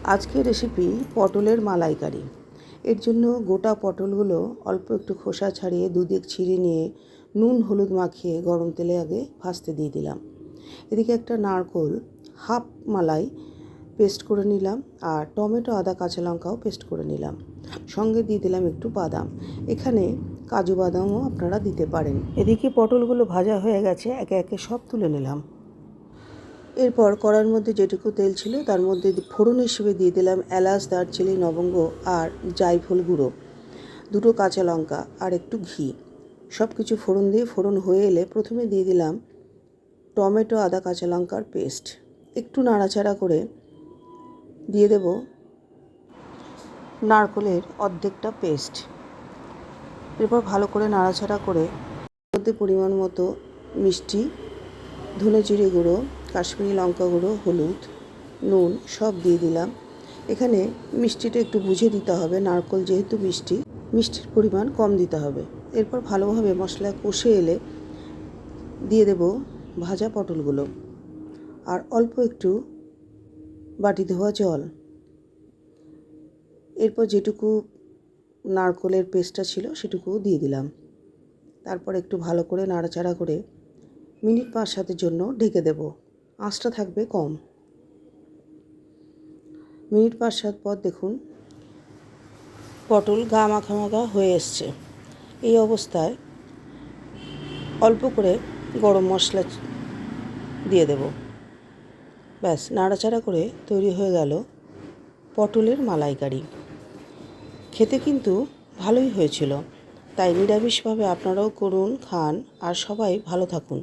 আজকের রেসিপি পটলের মালাইকারি। এর জন্য গোটা পটলগুলো অল্প একটু খোসা ছাড়িয়ে দুদিক ছিঁড়ে নিয়ে নুন হলুদ মাখিয়ে গরম তেলে আগে ভাজতে দিয়ে দিলাম। এদিকে একটা নারকোল হাফ মালাই পেস্ট করে নিলাম, আর টমেটো আদা কাঁচা লঙ্কাও পেস্ট করে নিলাম। সঙ্গে দিয়ে দিলাম একটু বাদাম, এখানে কাজু বাদামও আপনারা দিতে পারেন। এদিকে পটলগুলো ভাজা হয়ে গেছে, একে একে সব তুলে নিলাম। এরপর কড়াইয়ের মধ্যে যেটুকু তেল ছিল তার মধ্যে ফোড়ন হিসেবে দিয়ে দিলাম এলাচ, দারচিনি, লবঙ্গ আর জায়ফল গুঁড়ো, দুটো কাঁচা লঙ্কা আর একটু ঘি। সব কিছু ফোড়ন দিয়ে ফোড়ন হয়ে এলে প্রথমে দিয়ে দিলাম টমেটো আদা কাঁচা লঙ্কার পেস্ট। একটু নাড়াচাড়া করে দিয়ে দেব নারকেলের অর্ধেকটা পেস্ট। এরপর ভালো করে নাড়াচাড়া করে মধ্যে পরিমাণ মতো মিষ্টি, ধনে জিরে গুঁড়ো, কাশ্মীরি লঙ্কা গুঁড়ো, হলুদ, নুন সব দিয়ে দিলাম। এখানে মিষ্টিটা একটু বুঝে দিতে হবে, নারকেল যেহেতু মিষ্টির পরিমাণ কম দিতে হবে। এরপর ভালোভাবে মশলা কষে এলে দিয়ে দেব ভাজা পটলগুলো আর অল্প একটু বাটি ধোয়া জল। এরপর যেটুকু নারকেলের পেস্টটা ছিল সেটুকুও দিয়ে দিলাম। তারপর একটু ভালো করে নাড়াচাড়া করে মিনিট 5-7 জন্য ঢেকে দেব। আঁচটা থাকবে কম। মিনিট 5-7 পর দেখুন পটল গা মাখা মাখা হয়ে এসছে। এই অবস্থায় অল্প করে গরম মশলা দিয়ে দেব। ব্যাস, নাড়াচাড়া করে তৈরি হয়ে গেল পটলের মালাইকারি। খেতে কিন্তু ভালোই হয়েছিল, তাই নিরামিষভাবে আপনারাও করুন, খান, আর সবাই ভালো থাকুন।